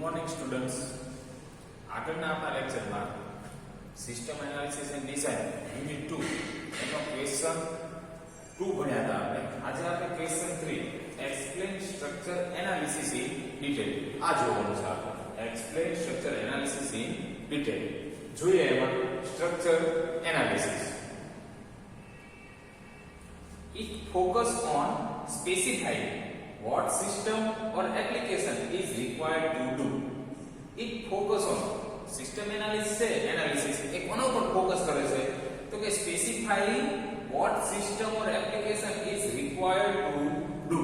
Morning students, આગળના આપણા લેક્ચરમાં system analysis and design unit 2 એનો ક્વેશ્ચન 2 ભણ્યા હતા આપણે. આજે આપણે question 3 explain structure analysis in detail આ જોવાનું છે. આપણે explain structure analysis in detail જોઈએ. એમાં structure analysis it focus on specifying what system or application is required to do. It focus on system analysis એ કોના ઉપર ફોકસ કરે છે? તો કે specifying what system or application is required to do.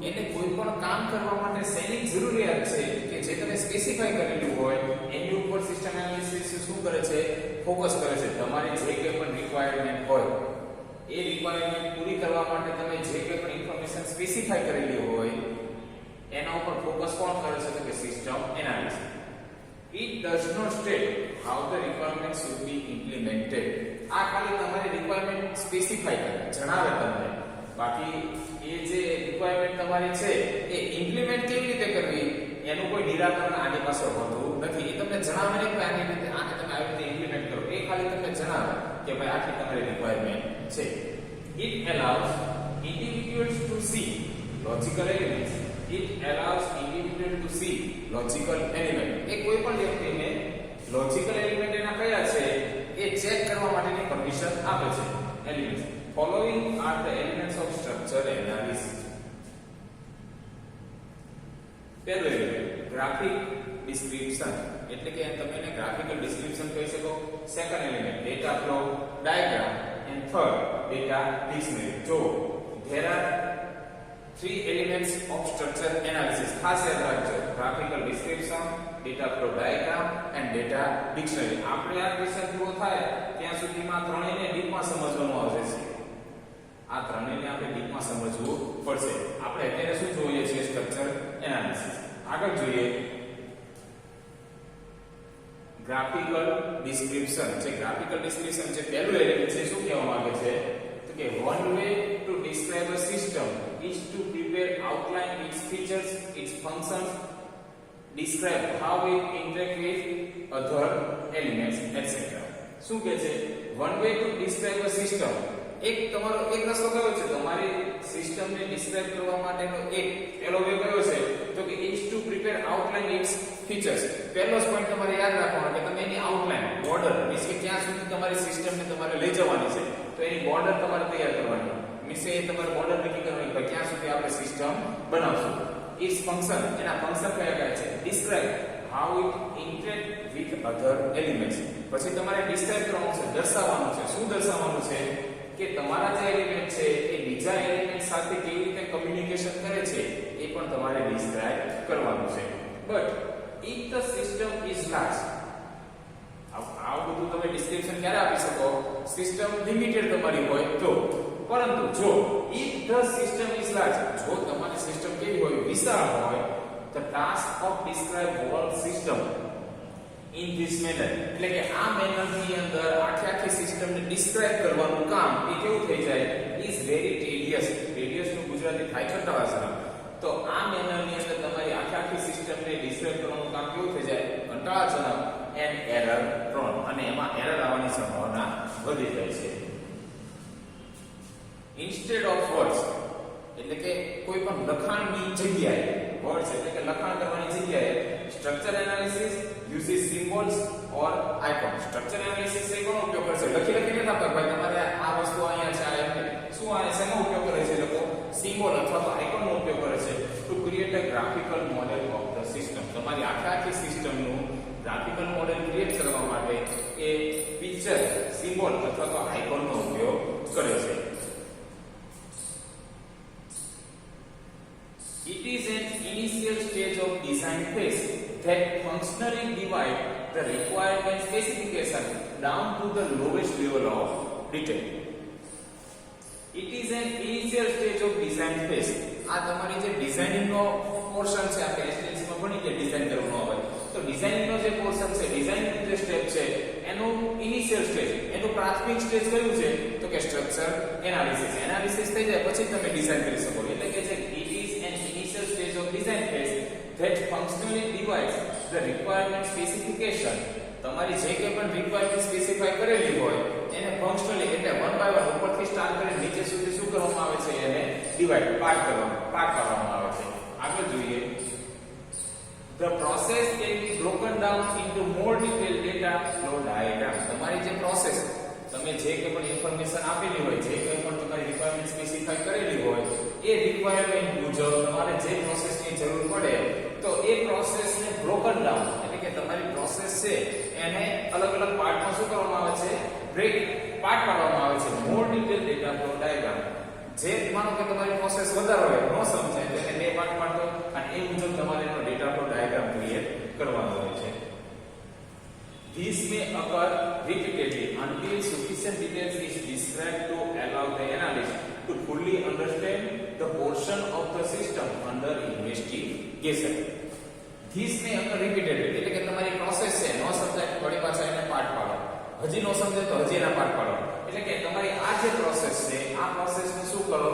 એને કોઈ પણ કામ કરવા માટે શેની જરૂરિયાત છે કે જે તમે સ્પેસિફાઈ કરેલું હોય એની ઉપર સિસ્ટમ એનાલિસિસ શું કરે છે? ફોકસ કરે છે. તમારી જે કે પણ રિક્વાયરમેન્ટ હોય એ રિક્વાયરમેન્ટ પૂરી કરવા માટે તમે જે કે પણ ઇન્ફોર્મેશન સ્પેસિફાઈ કરેલી હોય એના ઉપર ફોકસ કોણ કરે છે? તો કે system analysis. It does not state how the requirement should be implemented. આ ખાલી તમારી રિક્વાયરમેન્ટ સ્પેસિફાઈ કરે, જણાવે તમને. બાકી એ જે રિક્વાયરમેન્ટ તમારી છે એ ઇમ્પ્લિમેન્ટ કેવી રીતે કરવી એનું કોઈ નિરાકરણ આની પાસે હોતું નથી. એ તમને જણાવે નહીં કે આની રીતે આને તમે આવી રીતે ઇમ્પ્લિમેન્ટ કરો. એ ખાલી તમને જણાવે કે ભાઈ આટલી તમારી રિક્વાયરમેન્ટ છે. It allows individuals to see logical elements. It allows individual to see logical element. એ કોઈ પણ વ્યક્તિને logical element એના કયા છે એ ચેક કરવા માટેની પરમિશન આપે છે. Elements. Following are the elements of structure analysis. પહેલું એલિમેન્ટ ગ્રાફિક ડિસ્ક્રિપ્શન, એટલે કે તમે એને ગ્રાફિકલ ડિસ્ક્રિપ્શન કહી શકો. Second element data flow diagram and third data dictionary. So there are three elements of structure analysis. ખાસ યાદ રાખજો, graphical description, data flow diagram and data dictionary. આપણે આ ક્વેશ્ચન પૂરો થાય ત્યાં સુધીમાં ત્રણેયને ડીપમાં સમજવાનું આવશે છે. આ ત્રણેયને આપણે ડીપમાં સમજવું પડશે. આપણે અત્યારે શું જોઈએ છે? Structure analysis. આગળ જોઈએ ગ્રાફિકલ ડિસ્ક્રિપ્શન. જે ગ્રાફિકલ ડિસ્ક્રિપ્શન છે પહેલું એલિમેન્ટ છે શું કહેવા માંગે છે? તો કે one way to describe a system is to prepare outline its features, its functions, describe how it interact with other elements etc. શું કહે છે? one way to describe a system. એક તમારો એક રસ્તો કયો છે? તમારી સિસ્ટમને ડિસ્ક્રાઇબ કરવા માટેનો એક પહેલો વે કયો છે? તો કે is to prepare outline its features. પહેલો જ પોઈન્ટ તમારે યાદ રાખવાનો કે તમે એની આઉટલાઈન બોર્ડર મીન્સ કે ક્યાં સુધી તમારી સિસ્ટમને તમારે લઈ જવાની છે તો એની બોર્ડર તમારે તૈયાર કરવાની. મીન્સ કે તમારે બોર્ડર નક્કી કરવાની કે ક્યાં સુધી આપણે સિસ્ટમ બનાવશું. its function, એના ફંક્શન કયા કયા છે? describe how it interact with other elements. પછી તમારે ડિસ્ક્રાઇબ કરવાનું છે, દર્શાવવાનું છે. શું દર્શાવવાનું છે? કે તમારા જે એલિમેન્ટ છે એ બીજા એલિમેન્ટ સાથે કેવી રીતે કમ્યુનિકેશન કરે છે એ પણ તમારે ડિસ્ક્રાઇબ કરવાનું છે. But if the system is large, આ બધું તમે ડિસ્ક્રિપ્શન ક્યારે આપી શકો? સિસ્ટમ લિમિટેડ તમારી હોય તો. પરંતુ જો if the system is large, જો તમારી સિસ્ટમ કેવી હોય? વિશાળ હોય, the task of describe whole system in this manner, એટલે કે આ મેનરની અંદર આખી સિસ્ટમને ડિસ્ક્રાઇબ કરવાનું કામ એ કેવું થઈ જાય? is very tedious. tedious નું ગુજરાતી થાય કંટાળાજનક. તો આ મેનરની અંદર તમારી આખી સિસ્ટમને ડિસ્ક્રાઇબ કરવાનું કામ કેવું થઈ જાય? કંટાળાજનક and error prone. અને એમાં એરર આવવાની સંભાવના વધી જાય છે. instead of words, એટલે કે કોઈ પણ લખાણની જગ્યાએ, વર્ડ્સ એટલે કે લખાણ કરવાની જગ્યાએ structure analysis uses symbols or icons. Structure analysis એ કોનો ઉપયોગ કરશે? લખીને ના ભાઈ તમારે આ વસ્તુ અહીંયા છે આ શું આ શેનો ઉપયોગ કરે છે? લોકો સિમ્બોલ અથવા તો આઇકોન નો ઉપયોગ કરે છે to create a graphical model of the system. તમારી આખી સિસ્ટમનું ગ્રાફિકલ મોડેલ ક્રિએટ કરવા માટે એ પિક્ચર, સિમ્બોલ અથવા તો આઇકોન નો ઉપયોગ કરે છે. It is an initial stage of design phase that functionally divide the requirement specification down to the lowest level of detail. It is an initial stage of design phase. આ તમારી જે designing નો portion છે, આપણે ST SC માં ભણી કે design કરવાનો આવે તો ડિઝાઇનિંગ નો જે પોર્શન છે, ડિઝાઇનિંગ જે સ્ટેપ છે એનું ઇનિશિયલ સ્ટેજ, એનું પ્રાથમિક સ્ટેજ કયું છે? તો કે સ્ટ્રક્ચર એનાલિસિસ. એનાલિસિસ થઈ જાય પછી તમે ડિઝાઇન કરી શકો. એટલે કે જે it is an initial stage of design phase that functionally divides the requirement specification, તમારી જે કે પણ રિક્વાયરમેન્ટ સ્પેસિફાઈ કરેલી હોય એને ફંક્શનલી એટલે 1 બાય 1 ઉપરથી સ્ટાર્ટ કરીને નીચે સુધી શું કરવામાં આવે છે એને ડિવાઇડ પાર્ટ કરવામાં આવે છે. આગળ જોઈએ. The process can be broken down into more detailed data flow diagram. તમારી જે પ્રોસેસ તમે જે કે પણ ઇન્ફોર્મેશન આપેલી હોય જે કે પણ તમારી રિક્વાયરમેન્ટ સ્પેસિફાઈ કરેલી હોય એ રિક્વાયરમેન્ટ મુજબ તમારે જે પ્રોસેસની જરૂર પડે તો એ પ્રોસેસને બ્રોકન ડાઉન એટલે કે તમારી પ્રોસેસ છે એને અલગ અલગ પાર્ટમાં શું કરવામાં આવે છે બ્રેક પાર્ટ પાડવામાં આવે છે. મોર ડિટેલ ડેટા ફ્લો ડાયાગ્રામ જે માનો કે તમારી પ્રોસેસ વધારે હોય નો સમજાય તો એને બે પાર્ટ પાડો અને એ મુજબ તમારે એનો ડેટા ફ્લો ડાયાગ્રામ ક્રિએટ કરવાનો હોય છે. This may occur repeatedly until sufficient details is described to allow the analyst to fully understand the portion of the system under investigation. This may occur repeatedly એટલે કે તમારી process છે નો સમજાય થોડી પાછા એને પાર્ટ પાડો, હજી નો સમજાય તો હજી એના પાર્ટ પાડો. એટલે કે તમારી આ જે પ્રોસેસ છે આ પ્રોસેસને શું કરો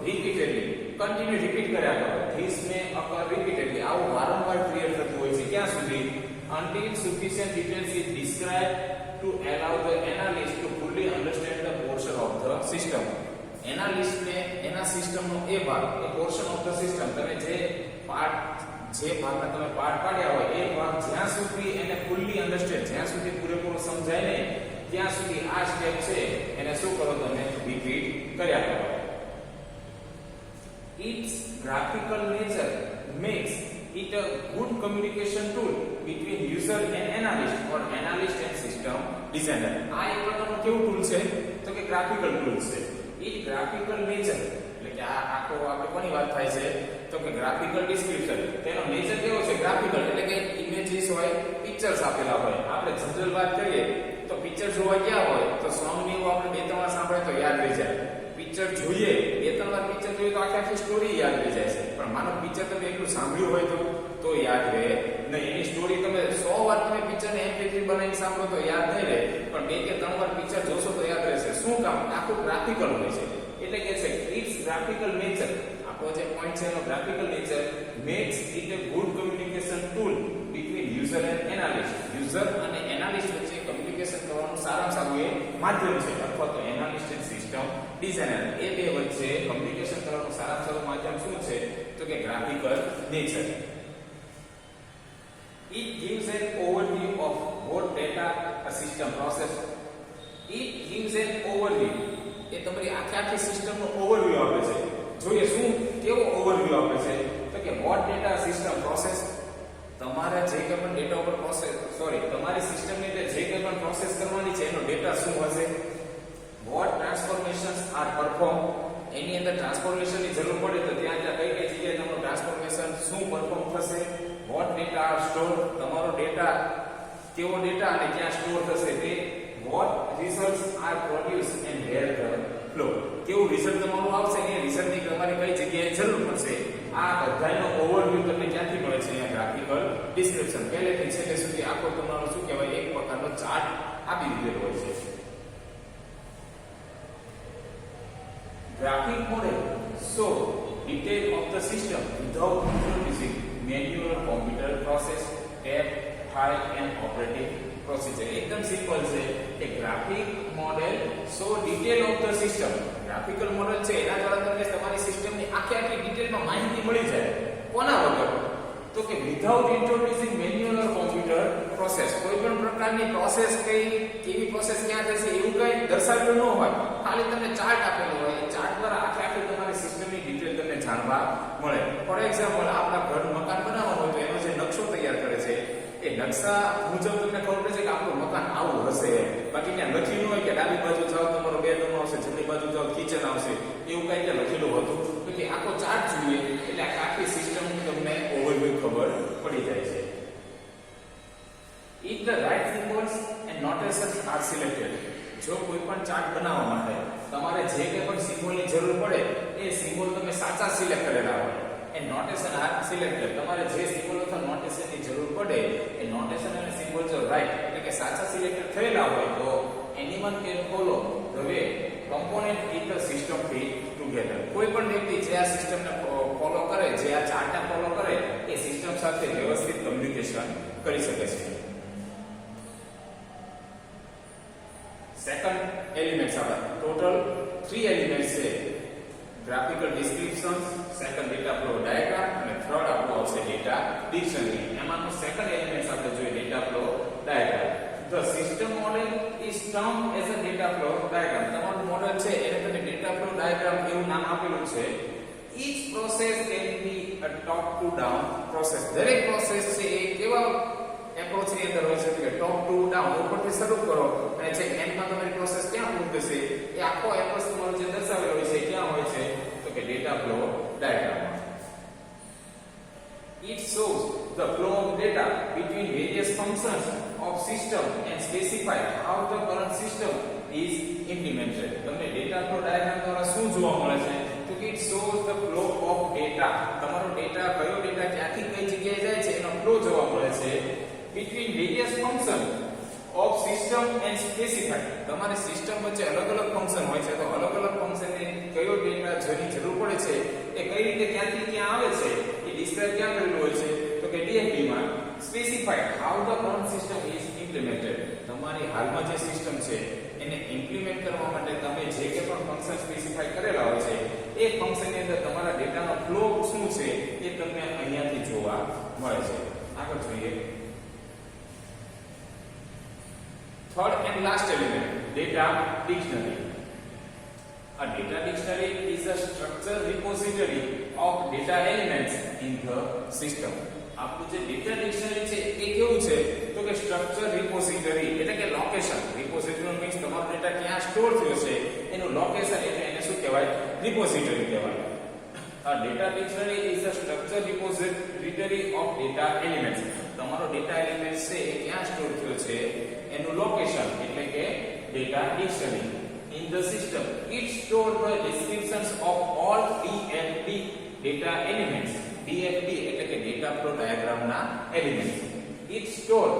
રિપીટેડલી કન્ટિન્યુ રિપીટ કર્યા કરો. This may occur repeatedly આવું વારંવાર ક્રિએટ થતું હોય છે ક્યાં સુધી until sufficient details is described to allow the analyst to fully understand the portion of the system. Analyst ને એના સિસ્ટમનો એ ભાગ એ portion of the system તમે જે ભાગના તમે પાર્ટ પાડ્યા હોય એ ભાગ જ્યાં સુધી એને fully understand જ્યાં સુધી પૂરેપૂરો સમજાય નહીં ત્યાં સુધી આ સ્ટેપ છે એને શું કરો તમે રિપીટ કર્યા કરો. Its graphical nature makes it a good communication tool between user and analyst or analyst and system designer. આ એક પ્રકારનું કેવું ટૂલ છે તો કે ગ્રાફિકલ ટૂલ છે. ઈ ગ્રાફિકલ નેચર એટલે કે આ આખો આપણે કોની વાત થાય છે તો કે ગ્રાફિકલ ડિસ્ક્રિપ્શન. તેનો નેચર કેવો છે ગ્રાફિકલ એટલે કે ઇમેજીસ હોય પિક્ચર્સ આપેલા હોય. આપણે જનરલ વાત કરીએ તો પિક્ચર જોવા ગયા હોય તો સોંગ ની આપણે બે ત્રણ વાર સાંભળે તો યાદ રહી જાય. પિક્ચર જોઈએ બે ત્રણ વાર પિક્ચર જોઈએ તો આખી સ્ટોરી યાદ રહી જાય છે. પણ માનો પિક્ચર તમે એટલું સાંભળ્યું હોય તો યાદ રહે નહીં. એની સ્ટોરી તમે 100 વાર તમે પિક્ચરને MP3 બનાવીને સાંભળો તો યાદ નહીં રહે પણ બે કે ત્રણ વાર પિક્ચર જોશો તો યાદ રહેશે. શું કામ આખું ગ્રાફિકલ હોય છે એટલે કે છે ઇટ્સ ગ્રાફિકલ નેચર. આપણો જે પોઈન્ટ છે એનો graphical nature max it a good communication tool between user and analyst. User અને એનાલિસ્ટ વચ્ચે કમ્યુનિકેશન કરવાનું સારામાં સારું એ માધ્યમ છે અથવા તો એનાલિસ્ટ અને સિસ્ટમ ડિઝાઇનર એ બે વચ્ચે કમ્યુનિકેશન કરવાનું સારામાં સારું માધ્યમ શું છે તો કે graphical nature. It gives an overview of what data a system process. It gives an overview. એ તમારી આખી સિસ્ટમનો ઓવરવ્યુ આપે છે. જોઈએ શું કેવો ઓવરવ્યુ આપે છે તો કે what data a system process. તમારા જે કે પણ ડેટા ઉપર તમારી સિસ્ટમની અંદર જે કે પણ પ્રોસેસ કરવાની છે એનો ડેટા શું હશે. what transformations are performed. એની અંદર ટ્રાન્સફોર્મેશનની જરૂર પડે તો ત્યાં કઈ જગ્યાએ તમારું ટ્રાન્સફોર્મેશન શું પરફોર્મ થશે. what data are stored. તમારો ડેટા કેવો ડેટા અને ક્યાં સ્ટોર થશે તે. what results are produced and where the flow. કેવું રિઝલ્ટ તમારું આવશે ને રિઝલ્ટની તમારે કઈ જગ્યાએ જરૂર પડશે. આ બધાનો ઓવરવ્યુ તમને ક્યાંથી મળે છે અહીંયા ગ્રાફિકલ ડિસ્ક્રિપ્શન. પહેલેથી છેલ્લે સુધી આખો તમારો શું કહેવાય એક પ્રકારનો ચાર્ટ આપી દીધેલો હોય છે. Graphic model show detail of the system without introducing manual or computer process, tab, file and operating procedure. એકદમ સિમ્પલ છે કે graphic model show detail of the system. Graphical model છે એના દ્વારા તમને તમારી સિસ્ટમની આખી ડિટેલમાં માહિતી મળી જાય. કોના વગર તો કે વિધાઉટ ઇન્ટ્રોડ્યુસિંગ મેન્યુઅલ ઓર કોમ્પ્યુટર પ્રોસેસ. કોઈ પણ પ્રકારની પ્રોસેસ કેવી પ્રોસેસ ક્યાં થશે એવું કઈ દર્શાવેલું ન હોય. ખાલી તમને ચાર્ટ આપેલો હોય એ ચાર્ટ દ્વારા આખી તમારી સિસ્ટમની ડિટેલ તમને જાણવા મળે. ફોર એક્ઝામ્પલ આપણા ઘર મકાન બનાવવાનું હોય તો એનો જે નકશો તૈયાર કરે છે એ નકશા મુજબ તમને ખબર પડે છે કે આપણું મકાન આવું હશે. બાકી ત્યાં લખેલું હોય કે ડાબી બાજુ જાઓ તમારો બેડરૂમ આવશે, જમણી બાજુ જાઓ કિચન આવશે એવું કઈ ત્યાં લખેલું હતું. એટલે આખો ચાર્ટ જોઈએ એટલે આખી સિસ્ટમ તમને ઓવરવ્યુ ખબર પડી જાય છે. If the right symbols and notations are selected. જો કોઈ પણ ચાર્ટ બનાવવા માટે તમારે જે કે પણ સિમ્બોલની જરૂર પડે એ સિમ્બોલ તમે સાચા સિલેક્ટ કરેલા હોય. એ નોટેશન આર સિલેક્ટેડ. તમારે જે સિમ્બોલ અથવા નોટેશનની જરૂર પડે એ નોટેશન અને સિમ્બોલ જો રાઈટ એટલે કે સાચા સિલેક્ટ થયેલા હોય તો anyone can follow the way component in the system fit together. કોઈ પણ વ્યક્તિ જે આ સિસ્ટમને ફોલો કરે જે આ ચાર્ટને ફોલો કરે એ સિસ્ટમ સાથે વ્યવસ્થિત કમ્યુનિકેશન કરી શકે છે. સેકન્ડ એલિમેન્ટ્સ આપણા ટોટલ 3 એલિમેન્ટ્સ છે. Graphical description, second data flow diagram અને થર્ડ આપણો આવશે ડેટા ડિક્શનરી. એમાંનો સેકન્ડ એલિમેન્ટ્સ આપણે જોઈએ data flow diagram. The system model is termed as a data flow diagram. તમારું મોડેલ છે એને તમે ડેટા ફ્લો ડાયાગ્રામ એવું નામ આપેલું છે. Each process can be a top to down process. દરેક પ્રોસેસ છે એ કેવા એપ્રોચ ની અંદર હોય છે કે ટોપ ટુ ડાઉન ઉપરથી શરૂ કરો અને જે એન્ડમાં તમારી પ્રોસેસ ક્યાં પૂર્ણ થશે એ આખો એપ્રોચ તમારો જે દર્શાવેલો હોય છે ક્યાં હોય છે તો કે ડેટા ફ્લો ડાયાગ્રામમાં. It shows the flow of data between various functions of system and specify how the current system is implemented. તમને ડેટા ફ્લો ડાયાગ્રામ દ્વારા શું જોવા મળે છે તો કે it shows the flow of data. તમારો ડેટા કયો ડેટા ક્યાંથી કઈ જગ્યાએ જાય છે એનો ફ્લો જોવા મળે છે between various functions of system and specify. તમારી સિસ્ટમ વચ્ચે અલગ અલગ ફંક્શન હોય છે તો અલગ અલગ ફંક્શનને કયો ડેટા જેની જરૂર પડે છે એ કઈ રીતે ક્યાંથી ક્યાં આવે છે એ ડિસ્ક્રાઇબ ક્યાં કરેલું હોય છે તો કે DFD માં specify how the current system is implemented. તમારી હાલમાં જે સિસ્ટમ છે એને ઇમ્પ્લિમેન્ટ કરવા માટે તમે જે કે પણ ફંક્શન સ્પેસિફાઈ કરેલા હોય છે એ ફંક્શનની અંદર તમારા ડેટાનો ફ્લો શું છે એ તમને અહીંયાથી જોવા મળે છે. આગળ જોઈએ third and last element, data dictionary. A data dictionary is a structured repository of data elements in the system. આપણું જે ડેટા ડિક્શનરી છે એ કેવું છે તો કે સ્ટ્રક્ચર રિપોઝિટરી એટલે કે લોકેશન. રિપોઝિટરી મીન્સ તમારો ડેટા ક્યાં સ્ટોર થયો છે એનું લોકેશન એટલે એને શું કહેવાય રિપોઝિટરી કહેવાય. A data dictionary is a structured repository of data elements. તમારો ડેટા એલિમેન્ટ છે એ ક્યાં સ્ટોર થયો છે એનું લોકેશન એટલે કે data dictionary. In the system it stores the descriptions of all DFD data elements. DFD એટલે કે ડેટા ફ્લો ડાયાગ્રામ ના elements. It stores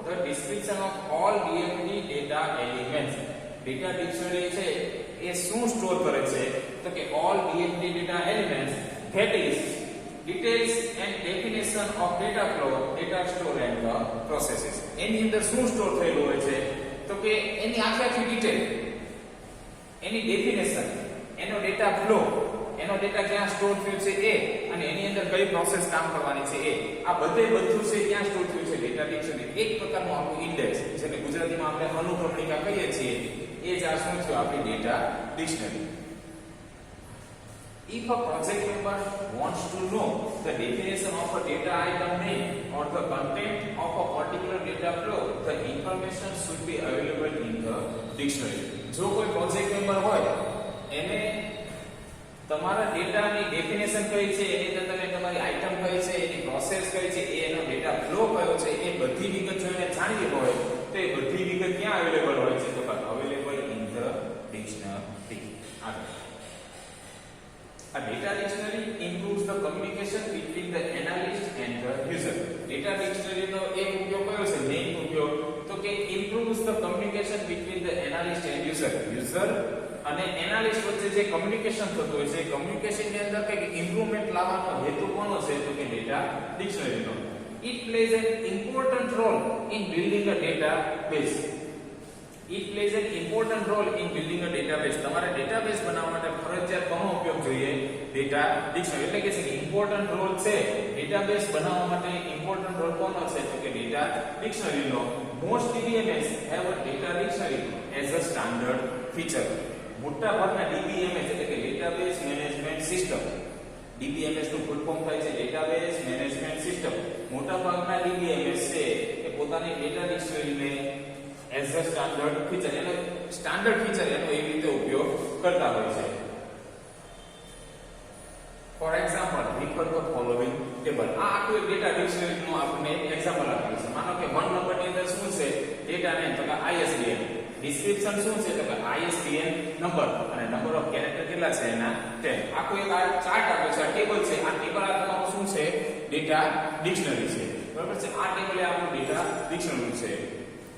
the description of all DFD data elements. Data dictionary છે એ શું store કરે છે તો કે all DFD data elements, that is details and definition of data flow, data store and the processes. એની અંદર શું store થયેલું હોય છે તો કે એની આખી ડિટેલ, એની ડેફિનેશન, એનો ડેટા ફ્લો, એનો ડેટા ક્યાં સ્ટોર થયો છે એ અને એની અંદર કઈ પ્રોસેસ કામ કરવાની છે એ આ બધું છે ક્યાં સ્ટોર થયું છે ડેટા ડિક્શનરી. એક પ્રકારનું આપણું ઇન્ડેક્સ જેને ગુજરાતીમાં આપણે અનુક્રમણિકા કહીએ છીએ એ જ આ શું છે આપણી data dictionary. If a project member wants to know the definition of a data item name or the content of a particular data flow, the information should be available in the dictionary. જો કોઈ project member હોય એને તમારા ડેટાની definition કઈ છે એની અંદર તમે તમારી આઇટમ કઈ છે એની પ્રોસેસ કઈ છે એનો ડેટા ફ્લો કયો છે એ બધી વિગત જો એને જાણવી હોય તો એ બધી વિગત ક્યાં અવેલેબલ હોય છે તો available in the dictionary. A data dictionary improves the communication between the analyst and the user. Data dictionary નો એક ઉપયોગ કયો છે મેઇન ઉપયોગ તો કે improves the communication between the analyst and user. User અને એનાલિસ્ટ વચ્ચે જે કમ્યુનિકેશન થતું હોય છે કમ્યુનિકેશન ની અંદર કઈ ઇમ્પ્રુવમેન્ટ લાવવાનો હેતુ કોનો છે તો કે data ડિક્શનરીનો. It plays an important role in building a database. It plays an important role in building a database. તમારે ડેટાબેઝ બનાવવા માટે ફરજિયાત કોનો ઉપયોગ જોઈએ ડેટા ડિક્શનરી. એટલે કે છે ઇમ્પોર્ટન્ટ રોલ છે ડેટાબેઝ બનાવવા માટે ઇમ્પોર્ટન્ટ રોલ કોનો છે તો કે data ડિક્શનરીનો. Most DBMS have a data dictionary as a standard feature. મોટા ભાગના DBMS એટલે કે ડેટાબેઝ મેનેજમેન્ટ સિસ્ટમ. DBMS નું ફૂલ ફોર્મ થાય છે ડેટાબેઝ મેનેજમેન્ટ સિસ્ટમ. મોટા ભાગના DBMS છે એ પોતાની ડેટા ડિક્શનરીને એઝ અ સ્ટાન્ડર્ડ ફીચર એનો સ્ટાન્ડર્ડ ફીચર એનો એવી રીતે ઉપયોગ કરતા હોય છે. For example refer the following table. આ આખું એક ડેટા ડિક્શનરી નું આપણે એક્ઝામ્પલ આપેલું છે. માનો કે 1 નંબર ની અંદર શું છે ડેટા નેમ તો કે ISBN. ડિસ્ક્રિપ્શન શું છે તો કે ISBN નંબર અને નંબર ઓફ કેરેક્ટર કેટલા છે એના 10. આખું એક આ ચાર્ટ આપ્યો છે, આ ટેબલ છે. આ ટેબલ આ તમારું શું છે ડેટા ડિક્શનરી છે. બરાબર છે. આ ટેબલ એ આપણું ડેટા ડિક્શનરી છે.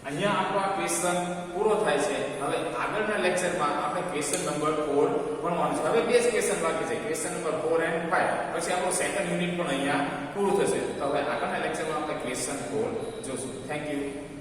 અહીંયા આપણો આ ક્વેશ્ચન પૂરો થાય છે. હવે આગળના લેક્ચરમાં આપણે ક્વેશ્ચન નંબર 4 ભણવાનું છે. હવે બે જ ક્વેશ્ચન બાકી છે, ક્વેશ્ચન નંબર 4 અને 5. પછી આપણું સેકન્ડ યુનિટ પણ અહીંયા પૂરું થશે. તો હવે આગળના લેક્ચરમાં આપણે ક્વેશ્ચન 4 જોશું. Thank you.